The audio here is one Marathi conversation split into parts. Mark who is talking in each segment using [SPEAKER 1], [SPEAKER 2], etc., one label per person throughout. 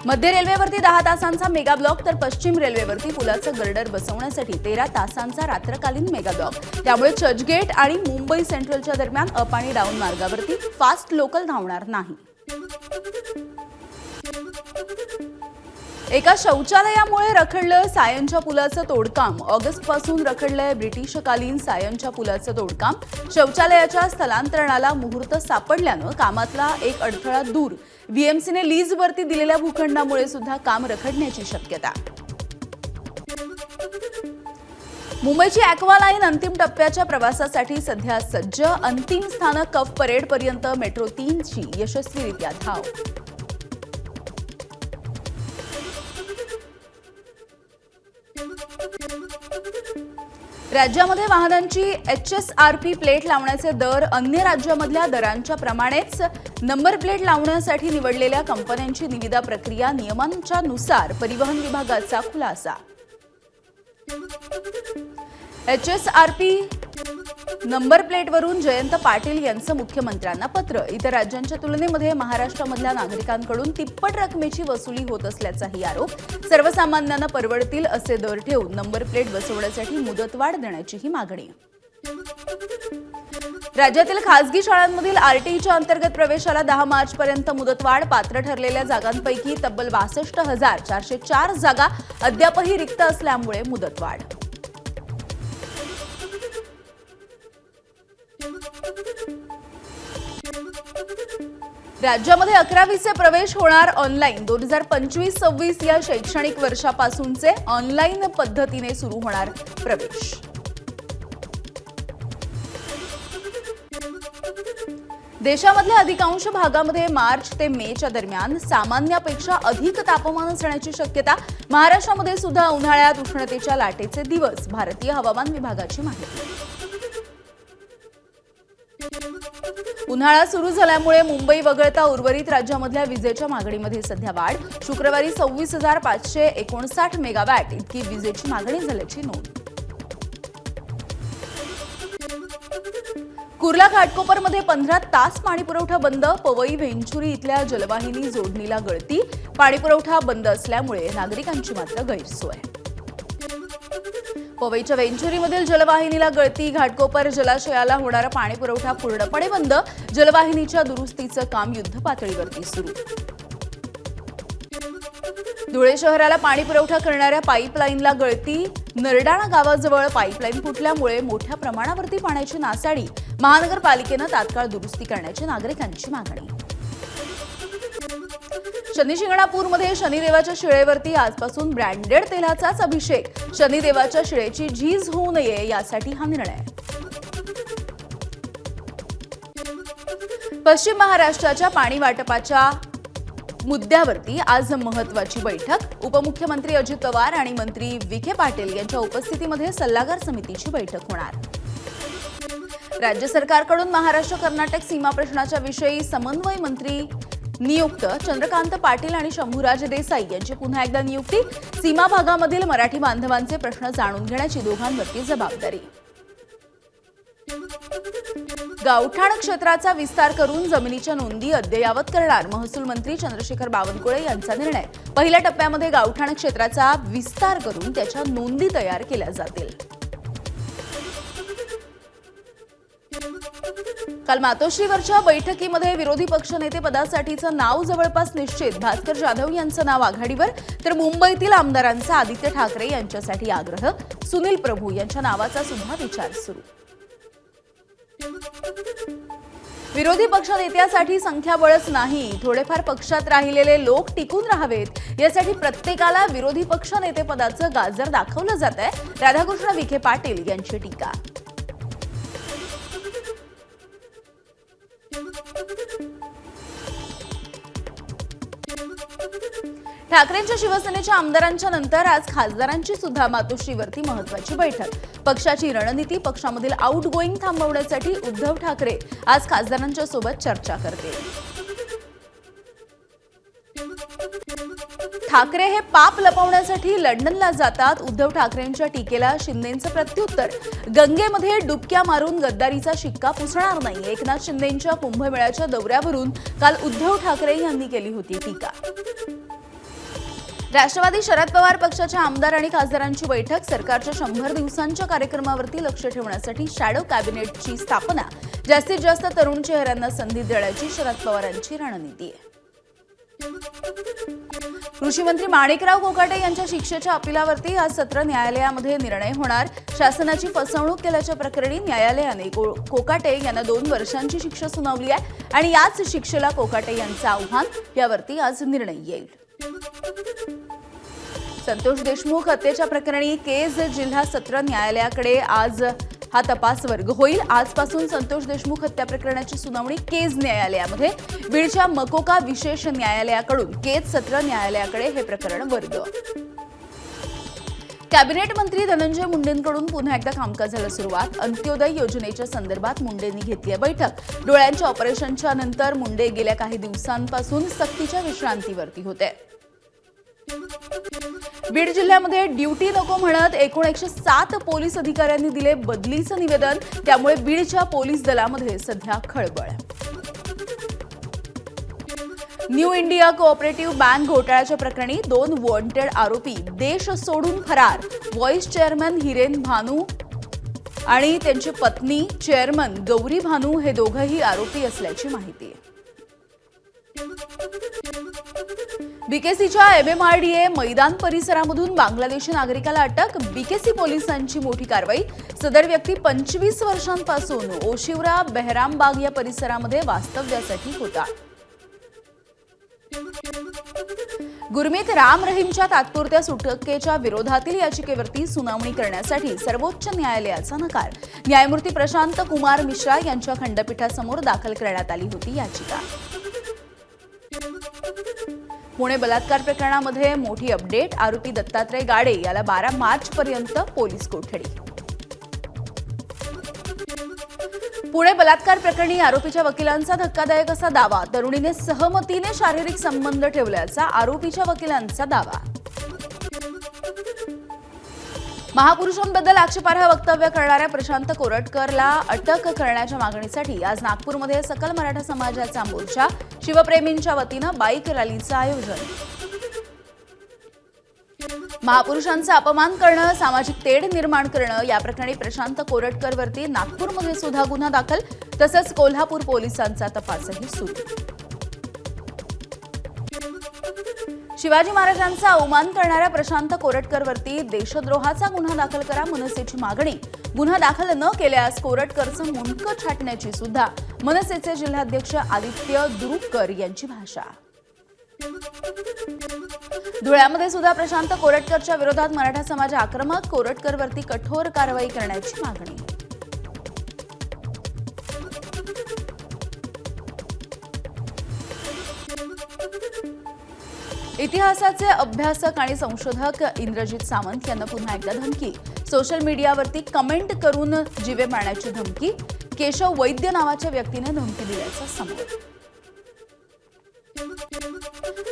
[SPEAKER 1] मध्य रेल्वेवरती 10 तासांचा मेगा ब्लॉक तर पश्चिम रेल्वेवरती पुलाचं गर्डर बसवण्यासाठी 13 तासांचा रात्रकालीन मेगा ब्लॉक। त्यामुळे चर्चगेट आणि मुंबई सेंट्रलच्या दरम्यान अप आणि डाऊन मार्गावरती फास्ट लोकल धावणार नाही। एका शौचालयामुळे रखडलं सायनच्या पुलाचं तोडकाम। ऑगस्टपासून रखडलंय ब्रिटिशकालीन सायनच्या पुलाचं तोडकाम। शौचालयाच्या स्थलांतरणाला मुहूर्त सापडल्यानं कामातला एक अडथळा दूर। बीएमसीने लीजवरती दिलेल्या भूखंडामुळे सुद्धा काम रखडण्याची शक्यता। मुंबईची ॲक्वा लाईन अंतिम टप्प्याच्या प्रवासासाठी सध्या सज्ज। अंतिम स्थानक कफ परेड पर्यंत मेट्रो 3ची यशस्वीरित्या धाव। राज्यामध्ये वाहनांची HSRP प्लेट लावण्याचे दर अन्य राज्यामधल्या दरांच्या प्रमाणेच। नंबर प्लेट लावण्यासाठी निवडलेल्या कंपन्यांची निविदा प्रक्रिया नियमांच्या नुसार परिवहन विभागाचा खुलासा। HSRP नंबर प्लेटवरून जयंत पाटील यांचं मुख्यमंत्र्यांना पत्र। इतर राज्यांच्या तुलनेमध्ये महाराष्ट्रामधल्या नागरिकांकडून तिप्पट रकमेची वसुली होत असल्याचाही आरोप। सर्वसामान्यांना परवडतील असे दर ठेवून नंबर प्लेट बसवण्यासाठी मुदतवाढ देण्याचीही मागणी। राज्यातील खासगी शाळांमधील आरटीईच्या अंतर्गत प्रवेशाला 10 मार्चपर्यंत मुदतवाढ। पात्र ठरलेल्या जागांपैकी तब्बल 62,404 जागा अद्यापही रिक्त असल्यामुळे मुदतवाढ। राज्यामध्ये 11वीचे प्रवेश होणार ऑनलाईन। 2025-26 या शैक्षणिक वर्षापासूनचे ऑनलाईन पद्धतीने सुरू होणार प्रवेश। देशामधल्या अधिकांश भागामध्ये मार्च ते मेच्या दरम्यान सामान्यापेक्षा अधिक तापमान असण्याची शक्यता। महाराष्ट्रामध्ये सुद्धा उन्हाळ्यात उष्णतेच्या लाटेचे दिवस। भारतीय हवामान विभागाची माहिती। उन्हाळा सुरू झाल्यामुळे मुंबई वगळता उर्वरित राज्यामधल्या विजेच्या मागणीमध्ये सध्या वाढ। शुक्रवारी 26,559 मेगावॅट इतकी विजेची मागणी झाल्याची नोंद। कुर्ला घाटकोपरमध्ये 15 तास पाणीपुरवठा बंद। पवई वेंचुरी इथल्या जलवाहिनी जोडणीला गळती। पाणीपुरवठा बंद असल्यामुळे नागरिकांची मात्र गैरसोय। पवईच्या वेंचुरीमधील जलवाहिनीला गळती। घाटकोपर जलाशयाला होणारा पाणीपुरवठा पूर्णपणे बंद। जलवाहिनीच्या दुरुस्तीचं काम युद्धपातळीवरती सुरू। धुळे शहराला पाणीपुरवठा करणाऱ्या पाईपलाईनला गळती। नरडाणा गावाजवळ पाईपलाईन फुटल्यामुळे मोठ्या प्रमाणावरती पाण्याची नासाडी। महानगरपालिकेनं तात्काळ दुरुस्ती करण्याची नागरिकांची मागणी। शनिशिंगणापूरमध्ये शनिदेवाच्या शिळेवरती आजपासून ब्रँडेड तेलाचाच अभिषेक। शनिदेवाच्या शिळेची झीज होऊ नये यासाठी हा निर्णय। पश्चिम महाराष्ट्राच्या पाणी वाटपाच्या मुद्द्यावरती आज महत्त्वाची बैठक। उपमुख्यमंत्री अजित पवार आणि मंत्री विखे पाटील यांच्या उपस्थितीमध्ये सल्लागार समितीची बैठक होणार। राज्य सरकारकडून महाराष्ट्र कर्नाटक सीमा प्रश्नाच्या विषयी समन्वय मंत्री नियुक्त। चंद्रकांत पाटील आणि शंभूराज देसाई यांची पुन्हा एकदा नियुक्ती। सीमा भागामधील मराठी बांधवांचे प्रश्न जाणून घेण्याची दोघांवरती जबाबदारी। गावठाण क्षेत्राचा विस्तार करून जमिनीच्या नोंदी अद्ययावत करणार। महसूल मंत्री चंद्रशेखर बावनकुळे यांचा निर्णय। पहिल्या टप्प्यामध्ये गावठाण क्षेत्राचा विस्तार करून त्याच्या नोंदी तयार केल्या जातील। काल मातोश्रीवरच्या बैठकीमध्ये विरोधी पक्षनेते पदासाठीचं नाव जवळपास निश्चित। भास्कर जाधव यांचं नाव आघाडीवर तर मुंबईतील आमदारांचा आदित्य ठाकरे यांच्यासाठी आग्रह। सुनील प्रभू यांच्या नावाचा सुद्धा विचार सुरू। विरोधी पक्षनेत्यासाठी संख्याबळच नाही, थोडेफार पक्षात राहिलेले लोक टिकून राहावेत यासाठी प्रत्येकाला विरोधी पक्षनेतेपदाचं गाजर दाखवलं जातंय। राधाकृष्ण विखे पाटील यांची टीका। ठाकरेंच्या शिवसेनेच्या आमदारांच्या नंतर आज खासदारांची सुद्धा मातोश्रीवरती महत्त्वाची बैठक। पक्षाची रणनीती, पक्षामधील आउटगोईंग थांबवण्यासाठी उद्धव ठाकरे आज खासदारांच्या सोबत चर्चा करतील। ठाकरे हे पाप लपवण्यासाठी लंडनला जातात। उद्धव ठाकरेंच्या टीकेला शिंदेंचं प्रत्युत्तर। गंगेमध्ये डुबक्या मारून गद्दारीचा शिक्का पुसणार नाही। एकनाथ शिंदेंच्या कुंभमेळ्याच्या दौऱ्यावरून काल उद्धव ठाकरे यांनी केली होती टीका। राष्ट्रवादी शरद पवार पक्षाच्या आमदार आणि खासदारांची बैठक. सरकारच्या 100 दिवसांच्या कार्यक्रमावरती लक्ष ठेवण्यासाठी शॅडो कॅबिनेटची स्थापना. जास्तीत जास्त तरुण चेहऱ्यांना संधी देण्याची शरद पवारांची रणनीती आहे. कृषी मंत्री माणिकराव कोकाटे यांच्या शिक्षेच्या अपिलावरती आज सत्र न्यायालयामध्ये निर्णय होणार. शासनाची फसवणूक केल्याच्या प्रकरणी न्यायालयाने कोकाटे यांना 2 वर्षांची शिक्षा सुनावली आहे आणि याच शिक्षेला कोकाटे यांचं आव्हान यावरती आज निर्णय येईल. संतोष देशमुख हत्येच्या प्रकरणी केज जिल्हा सत्र न्यायालयाकडे आज हा तपास वर्ग होईल. आजपासून संतोष देशमुख हत्या प्रकरणाची सुनावणी केज न्यायालयामध्ये. बीडच्या मकोका विशेष न्यायालयाकडून केज सत्र न्यायालयाकडे हे प्रकरण वर्ग. कॅबिनेट मंत्री धनंजय मुंडेंकडून पुन्हा एकदा कामकाजाला सुरुवात. अंत्योदय योजनेच्या संदर्भात मुंडेंनी घेतली बैठक. डोळ्यांच्या ऑपरेशनच्या नंतर मुंडे गेल्या काही दिवसांपासून सक्तीच्या विश्रांतीवरती होते. बीड जिल्ह्यामध्ये ड्युटी नको म्हणत एकूण 107 पोलीस अधिकाऱ्यांनी दिले बदलीचं निवेदन. त्यामुळे बीडच्या पोलीस दलामध्ये सध्या खळबळ. न्यू इंडिया कोऑपरेटिव्ह बँक घोटाळ्याच्या प्रकरणी 2 वॉन्टेड आरोपी देश सोडून फरार. व्हाईस चेअरमन हिरेन भानू आणि त्यांची पत्नी चेअरमन गौरी भानू हे दोघंही आरोपी असल्याची माहिती आहे. बीकेसीच्या एमएमआरडीए मैदान परिसरामधून बांगलादेशी नागरिकाला अटक. बीकेसी पोलिसांची मोठी कारवाई. सदर व्यक्ती 25 वर्षांपासून ओशिवरा बेहरामबाग या परिसरामध्ये वास्तव्यासाठी होता. गुरमीत राम रहीमच्या तात्पुरत्या सुटकेच्या विरोधातील याचिकेवरती सुनावणी करण्यासाठी सर्वोच्च न्यायालयाचा नकार. न्यायमूर्ती प्रशांत कुमार मिश्रा यांच्या खंडपीठासमोर दाखल करण्यात आली होती याचिका. पुणे बलात्कार प्रकरणामध्ये मोठी अपडेट. आरोपी दत्तात्रय गाडे याला 12 मार्चपर्यंत पोलीस कोठडी. पुणे बलात्कार प्रकरणी आरोपीच्या वकिलांचा धक्कादायक असा दावा. तरुणीने सहमतीने शारीरिक संबंध ठेवल्याचा आरोपीच्या वकिलांचा दावा. महापुरुषांबद्दल आक्षेपार्ह वक्तव्य करणाऱ्या प्रशांत कोरटकरला अटक करण्याच्या मागणीसाठी आज नागपूरमध्ये सकल मराठा समाजाचा मोर्चा. शिवप्रेमींच्या वतीनं बाईक रॅलीचं आयोजन. महापुरुषांचा अपमान करणं, सामाजिक तेढ निर्माण करणं या प्रकरणी प्रशांत कोरटकरवरती नागपूरमध्ये सुद्धा गुन्हा दाखल. तसंच कोल्हापूर पोलिसांचा तपासही सुरू. शिवाजी महाराजांचा अवमान करणाऱ्या प्रशांत कोरटकरवरती देशद्रोहाचा गुन्हा दाखल करा मनसेची मागणी. गुन्हा दाखल न केल्यास कोरटकरचं मुंडकं छाटण्याची सुद्धा मनसेचे जिल्हाध्यक्ष आदित्य दुरुककर यांची भाषा. धुळ्यामध्ये सुद्धा प्रशांत कोरटकरच्या विरोधात मराठा समाज आक्रमक. कोरटकरवरती कठोर कारवाई करण्याची मागणी. इतिहासाचे अभ्यासक आणि संशोधक इंद्रजित सावंत यांना पुन्हा एकदा धमकी. सोशल मीडियावरती कमेंट करून जीवे मारण्याची धमकी. केशव वैद्य नावाच्या व्यक्तीने धमकी दिल्याचं समोर.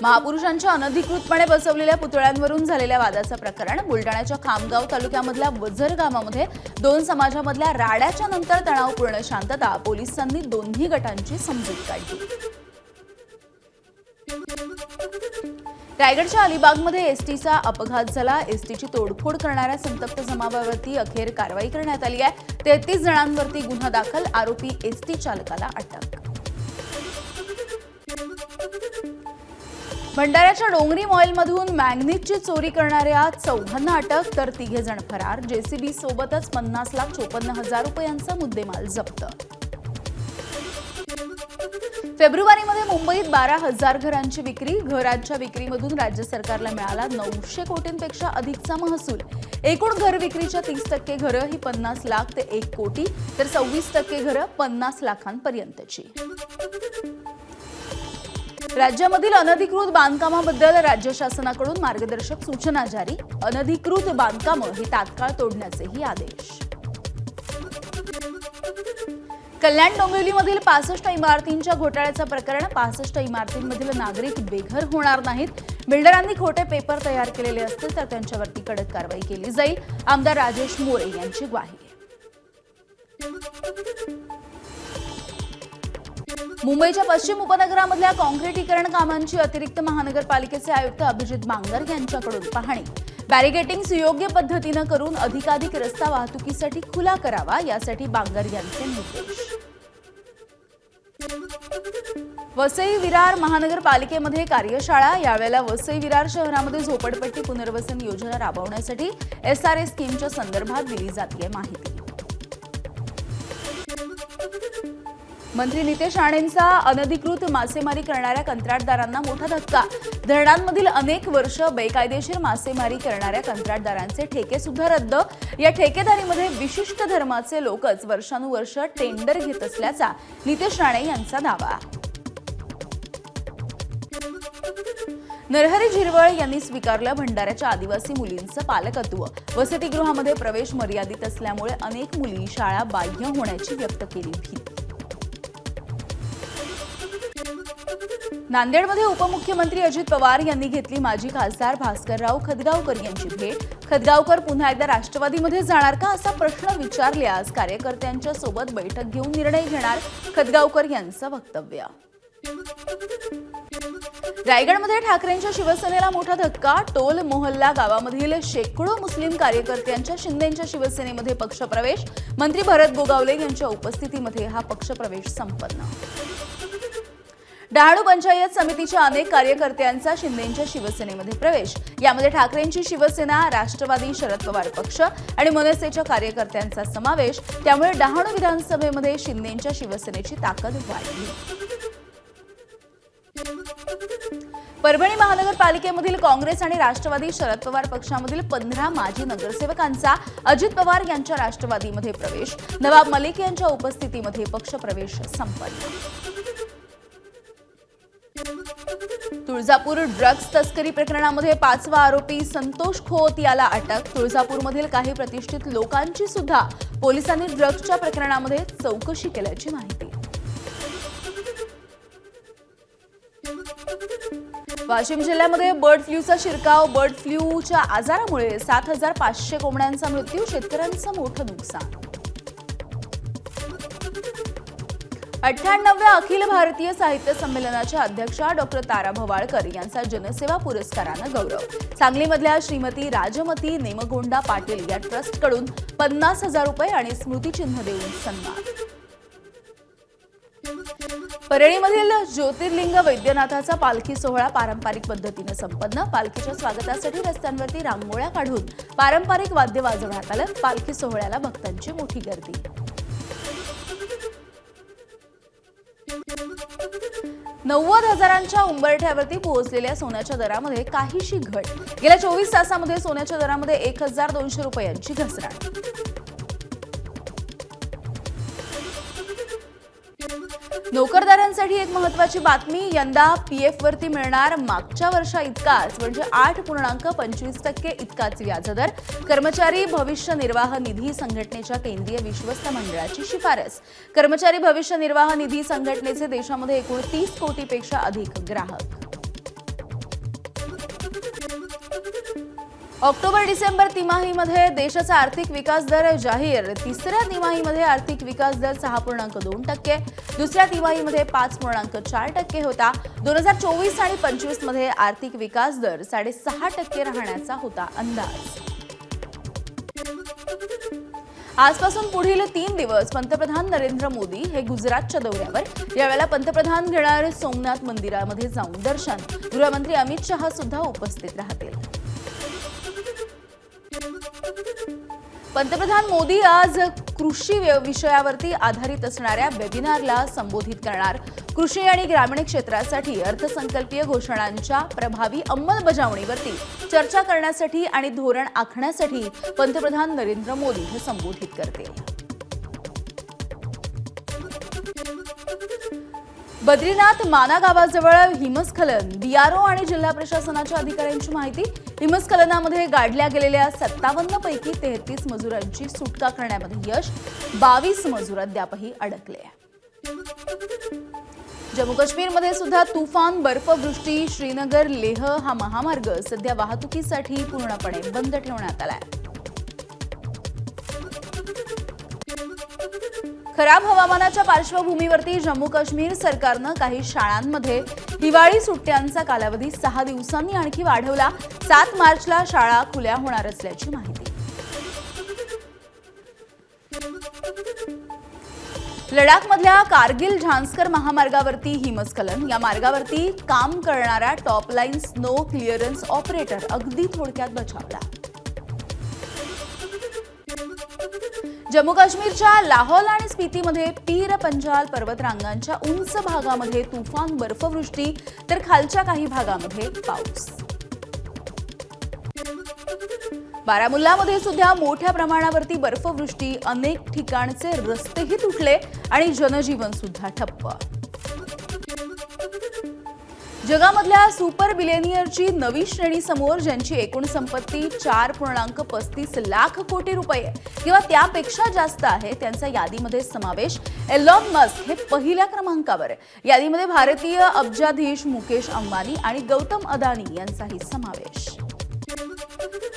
[SPEAKER 1] महापुरुषांच्या अनधिकृतपणे बसवलेल्या पुतळ्यांवरून झालेल्या वादाचं प्रकरण. बुलडाण्याच्या खामगाव तालुक्यामधल्या वझर गावामध्ये 2 समाजामधल्या राड्याच्या नंतर तणावपूर्ण शांतता. पोलिसांनी दोन्ही गटांची समजूत काढली. रायगडच्या अलिबागमध्ये एसटीचा अपघात झाला. एसटीची तोडफोड करणाऱ्या संतप्त जमावावरती अखेर कारवाई करण्यात आली आहे. 33 जणांवरती गुन्हा दाखल. आरोपी एसटी चालकाला अटक. भंडाऱ्याच्या डोंगरी मॉलमधून मॅग्नीजची चोरी करणाऱ्या 4 अटक तर 3 जण फरार. जेसीबी सोबतच 50,54,000 रुपयांचा मुद्देमाल जप्त. फेब्रुवारीमध्ये मुंबईत 12,000 घरांची विक्री. घरांच्या विक्रीमधून राज्य सरकारला मिळाला 900 कोटींपेक्षा अधिकचा महसूल. एकूण घर विक्रीच्या 30% घरं ही 50 लाख ते 1 कोटी तर 26% घरं 50 लाखांपर्यंतची. राज्यामधील अनधिकृत बांधकामाबद्दल राज्य शासनाकडून मार्गदर्शक सूचना जारी. अनधिकृत बांधकामं ही तात्काळ तोडण्याचेही आदेश. कल्याण डोंबिवलीमधील 65 इमारतींच्या घोटाळ्याचं प्रकरण. 65 इमारतींमधील नागरिक बेघर होणार नाहीत. बिल्डरांनी खोटे पेपर तयार केलेले असतील तर त्यांच्यावरती कडक कारवाई केली जाईल. आमदार राजेश मोरे यांची ग्वाही. मुंबईच्या पश्चिम उपनगरामधल्या काँक्रिटीकरण कामांची अतिरिक्त महानगरपालिकेचे आयुक्त अभिजित बांगर यांच्याकडून पाहणी. बॅरिगेटिंग सुयोग्य पद्धतीनं करून अधिकाधिक रस्ता वाहतुकीसाठी खुला करावा, यासाठी बांगर यांचे निर्देश. वसई विरार महानगरपालिकेमध्ये कार्यशाळा. यावेळेला वसई विरार शहरामध्ये झोपडपट्टी पुनर्वसन योजना राबवण्यासाठी SRA स्कीमच्या संदर्भात दिली जाते माहिती. मंत्री नितेश राणेंचा अनधिकृत मासेमारी करणाऱ्या कंत्राटदारांना मोठा धक्का. धरणांमधील अनेक वर्ष बेकायदेशीर मासेमारी करणाऱ्या कंत्राटदारांचे ठेके सुद्धा रद्द. या ठेकेदारीमध्ये विशिष्ट धर्माचे लोकच वर्षानुवर्ष टेंडर घेत असल्याचा नितेश राणे यांचा दावा. नरहरी झिरवळ यांनी स्वीकारलं भंडाऱ्याच्या आदिवासी मुलींचं पालकत्व. वसतिगृहामध्ये प्रवेश मर्यादित असल्यामुळे अनेक मुली शाळा बाह्य होण्याची व्यक्त केली भीती. नांदेडमध्ये उपमुख्यमंत्री अजित पवार यांनी घेतली माजी खासदार भास्करराव खदगावकर यांची भेट. खदगावकर पुन्हा एकदा राष्ट्रवादीमध्ये जाणार का, असा प्रश्न विचारल्यास कार्यकर्त्यांच्या सोबत बैठक घेऊन निर्णय घेणार, खदगावकर यांचं वक्तव्य. रायगडमध्ये ठाकरेंच्या शिवसेनेला मोठा धक्का. टोल मोहल्ला गावामधील शेकडो मुस्लिम कार्यकर्त्यांच्या शिंदेंच्या शिवसेनेमध्ये पक्षप्रवेश. मंत्री भरत गोगावले यांच्या उपस्थितीमध्ये हा पक्षप्रवेश संपन्न. डहाणू पंचायत समितीच्या अनेक कार्यकर्त्यांचा शिंदेंच्या शिवसेनेमध्ये प्रवेश. यामध्ये ठाकरेंची शिवसेना, राष्ट्रवादी, शरद पवार पक्ष आणि मनसेच्या कार्यकर्त्यांचा समावेश. त्यामुळे डहाणू विधानसभेमध्ये शिंदेंच्या शिवसेनेची ताकद वाढली. परभणी महानगरपालिकेमधील काँग्रेस आणि राष्ट्रवादी, शरद पवार पक्षामधील 15 माजी नगरसेवकांचा अजित पवार यांच्या राष्ट्रवादीमध्ये प्रवेश. नवाब मलिक यांच्या उपस्थितीमध्ये पक्षप्रवेश संपन्न. तुळजापूर ड्रग्ज तस्करी प्रकरणामध्ये 5वा आरोपी संतोष खोत याला अटक. तुळजापूरमधील काही प्रतिष्ठित लोकांची सुद्धा पोलिसांनी ड्रग्जच्या प्रकरणामध्ये चौकशी केल्याची माहिती. वाशिम जिल्ह्यामध्ये बर्ड फ्लूचा शिरकाव. बर्ड फ्लूच्या आजारामुळे 7,500 कोंबड्यांचा मृत्यू, शेतकऱ्यांचं मोठं नुकसान. 98व्या अखिल भारतीय साहित्य संमेलनाच्या अध्यक्षा डॉक्टर तारा भवाळकर यांचा जनसेवा पुरस्कारानं गौरव. सांगलीमधल्या श्रीमती राजमती नेमगोंडा पाटील या ट्रस्टकडून 50,000 रुपये आणि स्मृतिचिन्ह देऊन सन्मान. परळीमधील ज्योतिर्लिंग वैद्यनाथाचा पालखी सोहळा पारंपरिक पद्धतीने संपन्न. पालखीच्या स्वागतासाठी रस्त्यांवरती रांगोळ्या काढून पारंपरिक वाद्य वाजवण्यात आलं. पालखी सोहळ्याला भक्तांची मोठी गर्दी. 90,000च्या उंबरठ्यावरती पोहोचलेल्या सोन्याच्या दरामध्ये काहीशी घट. गेल्या 24 तासामध्ये सोन्याच्या दरामध्ये 1,200 रुपयांची घसरण. नोकरदारांसाठी एक महत्त्वाची बातमी. यंदा PF वरती मिळणार मागच्या वर्षा इतकाच म्हणजे 8.25% इतकाच व्याजदर. कर्मचारी भविष्य निर्वाह निधी संघटनेच्या केंद्रीय विश्वस्त मंडळाची शिफारस. कर्मचारी भविष्य निर्वाह निधी संघटनेचे देशामध्ये 29 कोटीपेक्षा अधिक ग्राहक. ऑक्टोबर-डिसेंबर तिमाहीमध्ये देशाचा आर्थिक विकास दर जाहीर. तिसऱ्या तिमाहीमध्ये आर्थिक विकास दर 6.2%, दुसऱ्या तिमाहीमध्ये 5.4% होता. 2024 आणि 25 मध्ये आर्थिक विकास दर 6.5% राहण्याचा होता अंदाज. आजपासून पुढील 3 दिवस पंतप्रधान नरेंद्र मोदी हे गुजरातच्या दौऱ्यावर. यावेळेला पंतप्रधान घेणार सोमनाथ मंदिरामध्ये जाऊन दर्शन. गृहमंत्री अमित शहा सुद्धा उपस्थित राहतील. पंतप्रधान मोदी आज कृषी विषयावरती आधारित असणाऱ्या वेबिनारला संबोधित करणार. कृषी आणि ग्रामीण क्षेत्रासाठी अर्थसंकल्पीय घोषणांच्या प्रभावी अंमलबजावणीवरती चर्चा करण्यासाठी आणि धोरण आखण्यासाठी पंतप्रधान नरेंद्र मोदी हे संबोधित करतील. बद्रीनाथ माना गावाजवळ हिमस्खलन. BRO आणि जिल्हा प्रशासनाच्या अधिकाऱ्यांची माहिती. हिमस्खलनामध्ये गाडल्या गेलेल्या 57 पैकी 33 मजुरांची सुटका करण्यामध्ये यश. 22 मजूर अद्यापही अडकले. जम्मू काश्मीरमध्ये सुद्धा तुफान बर्फवृष्टी. श्रीनगर लेह हा महामार्ग सध्या वाहतुकीसाठी पूर्णपणे बंद ठेवण्यात आलाय. खराब हवामानाच्या पार्श्वभूमीवरती जम्मू काश्मीर सरकारनं काही शाळांमध्ये हिवाळी सुट्ट्यांचा कालावधी 6 दिवसांनी आणखी वाढवला. 7 मार्चला शाळा खुल्या होणार असल्याची माहिती. लडाखमधल्या कारगिल झांस्कर महामार्गावरती हिमस्खलन. या मार्गावरती काम करणारा top line snow clearance operator अगदी थोडक्यात बचावला. जम्मू काश्मीरच्या लाहौल आणि स्पितीमध्ये पीर पंजाल पर्वतरांगांच्या उंच भागामध्ये तुफान बर्फवृष्टी तर खालच्या काही भागामध्ये पाऊस. बारामुल्लामध्ये सुद्धा मोठ्या प्रमाणावरती बर्फवृष्टी. अनेक ठिकाणचे रस्तेही तुटले आणि जनजीवन सुद्धा ठप्प. जगामधल्या सुपर बिलियनियरची नवी श्रेणी समोर, ज्यांची एकूण संपत्ती 4.35 लाख कोटी रुपये किंवा त्यापेक्षा जास्त आहे, त्यांचा यादीमध्ये समावेश. एलॉन मस्क हे पहिल्या क्रमांकावर. यादीमध्ये भारतीय अब्जाधीश मुकेश अंबानी आणि गौतम अदानी यांचाही समावेश.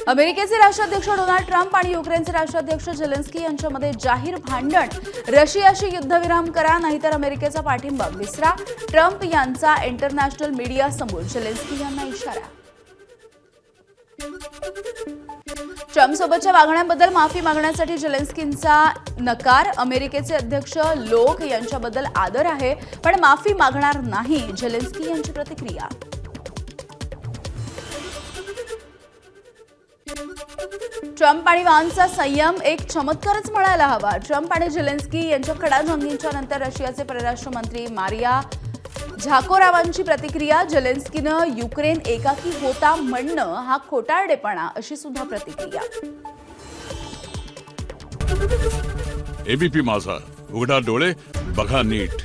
[SPEAKER 1] अमेरिकेचे राष्ट्राध्यक्ष डोनाल्ड ट्रम्प आणि युक्रेनचे राष्ट्राध्यक्ष झेलेन्स्की यांच्यामध्ये जाहीर भांडण. रशियाशी युद्धविराम करा नाहीतर अमेरिकेचा पाठिंबा विसरा. ट्रम्प यांचा इंटरनॅशनल मीडिया समोर झेलेन्स्की यांना इशारा. ट्रम्पसोबतच्या वागण्याबद्दल माफी मागण्यासाठी झेलेन्स्कींचा नकार. अमेरिकेचे अध्यक्ष लोक यांच्याबद्दल आदर आहे पण माफी मागणार नाही, झेलेन्स्की यांची प्रतिक्रिया. ट्रम्प आणि वान्सचा संयम एक चमत्कारच म्हणायला हवा. ट्रम्प आणि झेलेन्स्की यांच्या खडाजंगींच्या नंतर रशियाचे परराष्ट्र मंत्री मारिया झाकोरावांची प्रतिक्रिया. झेलेन्स्कीनं युक्रेन एकाकी होता म्हणणं हा खोटारडेपणा, अशी सुद्धा प्रतिक्रिया.
[SPEAKER 2] एबीपी माझा, उघडा डोळे बघा नीट.